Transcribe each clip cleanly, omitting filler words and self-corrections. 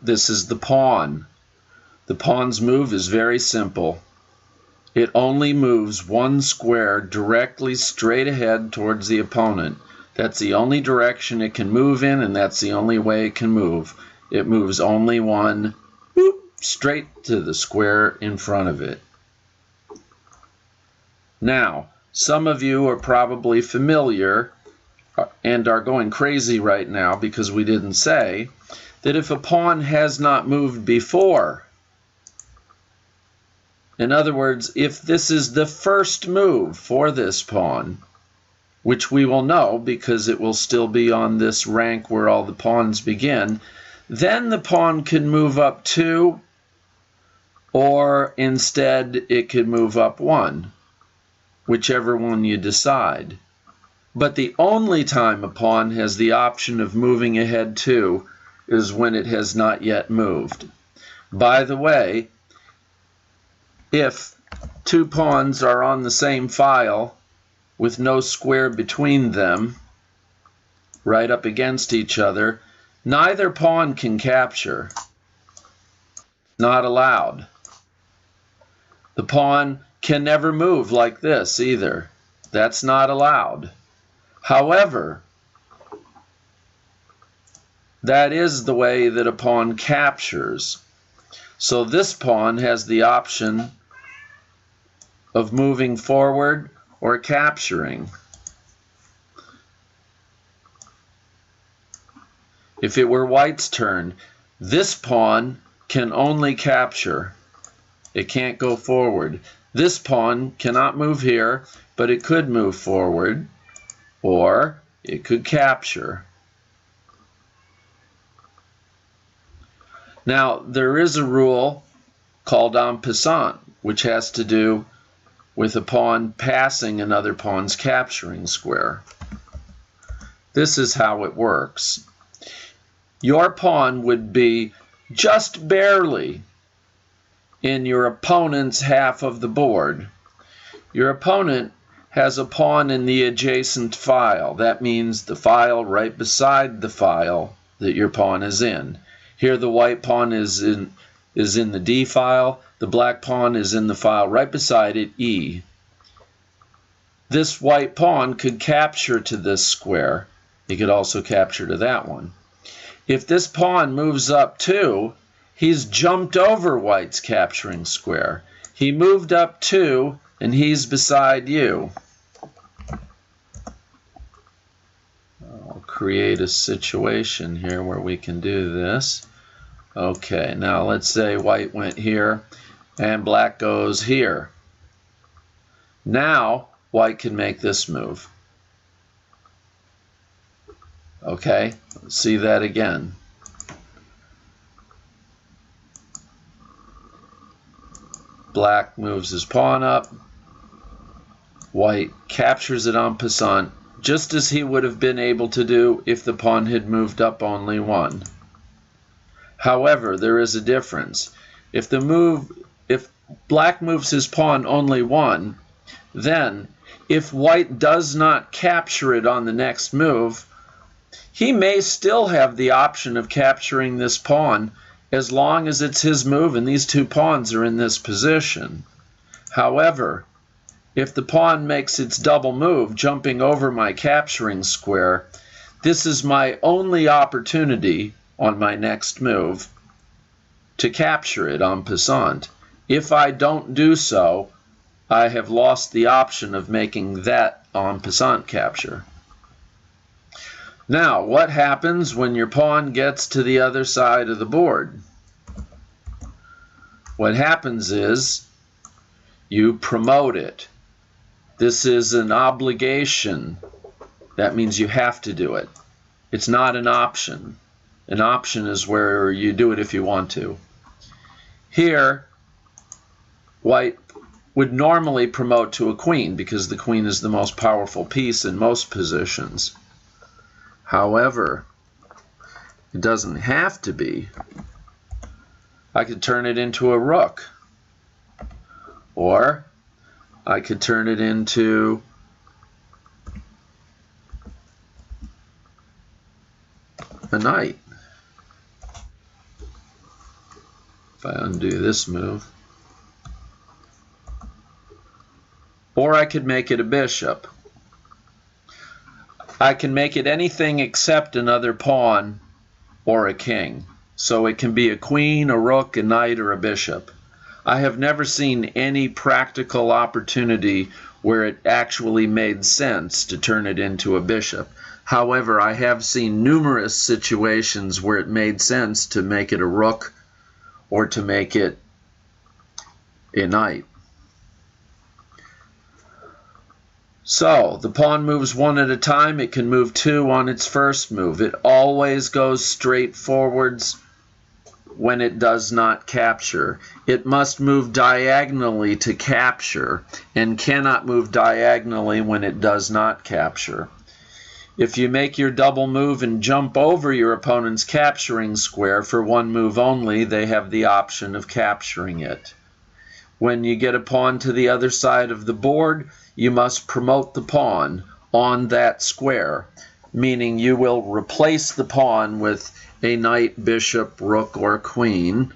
This is the pawn. The pawn's move is very simple. It only moves one square directly straight ahead towards the opponent. That's the only direction it can move in, and that's the only way it can move. It moves only one, whoop, straight to the square in front of it. Now, some of you are probably familiar and are going crazy right now because we didn't say that if a pawn has not moved before, in other words, if this is the first move for this pawn, which we will know because it will still be on this rank where all the pawns begin, then the pawn can move up 2, or instead it could move up 1, whichever one you decide. But the only time a pawn has the option of moving ahead 2 is when it has not yet moved. By the way, if 2 pawns are on the same file with no square between them, right up against each other, neither pawn can capture. Not allowed. The pawn can never move like this either. That's not allowed. However, that is the way that a pawn captures. So this pawn has the option of moving forward or capturing. If it were white's turn, this pawn can only capture. It can't go forward. This pawn cannot move here, but it could move forward, or it could capture. Now, there is a rule called en passant, which has to do with a pawn passing another pawn's capturing square. This is how it works. Your pawn would be just barely in your opponent's half of the board. Your opponent has a pawn in the adjacent file. That means the file right beside the file that your pawn is in. Here the white pawn is in the D file. The black pawn is in the file right beside it, E. This white pawn could capture to this square. He could also capture to that one. If this pawn moves up 2, he's jumped over white's capturing square. He moved up 2, and he's beside you. I'll create a situation here where we can do this. Okay, now let's say white went here, and black goes here. Now, white can make this move. Okay, let's see that again. Black moves his pawn up. White captures it en passant, just as he would have been able to do if the pawn had moved up only 1. However, there is a difference. If black moves his pawn only 1, then if white does not capture it on the next move, he may still have the option of capturing this pawn as long as it's his move and these 2 pawns are in this position. However, if the pawn makes its double move, jumping over my capturing square, this is my only opportunity on my next move to capture it en passant. If I don't do so, I have lost the option of making that en passant capture. Now, what happens when your pawn gets to the other side of the board? What happens is you promote it. This is an obligation. That means you have to do it. It's not an option. An option is where you do it if you want to. Here, white would normally promote to a queen because the queen is the most powerful piece in most positions. However, it doesn't have to be. I could turn it into a rook, or I could turn it into a knight. If I undo this move. Or I could make it a bishop. I can make it anything except another pawn or a king. So it can be a queen, a rook, a knight, or a bishop. I have never seen any practical opportunity where it actually made sense to turn it into a bishop. However, I have seen numerous situations where it made sense to make it a rook or to make it a knight. So, the pawn moves one at a time. It can move two on its first move. It always goes straight forwards when it does not capture. It must move diagonally to capture and cannot move diagonally when it does not capture. If you make your double move and jump over your opponent's capturing square for one move only, they have the option of capturing it. When you get a pawn to the other side of the board, you must promote the pawn on that square, meaning you will replace the pawn with a knight, bishop, rook, or queen,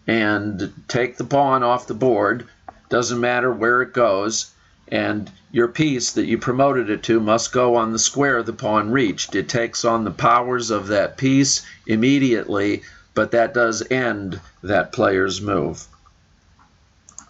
and take the pawn off the board. Doesn't matter where it goes, and your piece that you promoted it to must go on the square the pawn reached. It takes on the powers of that piece immediately, but that does end that player's move.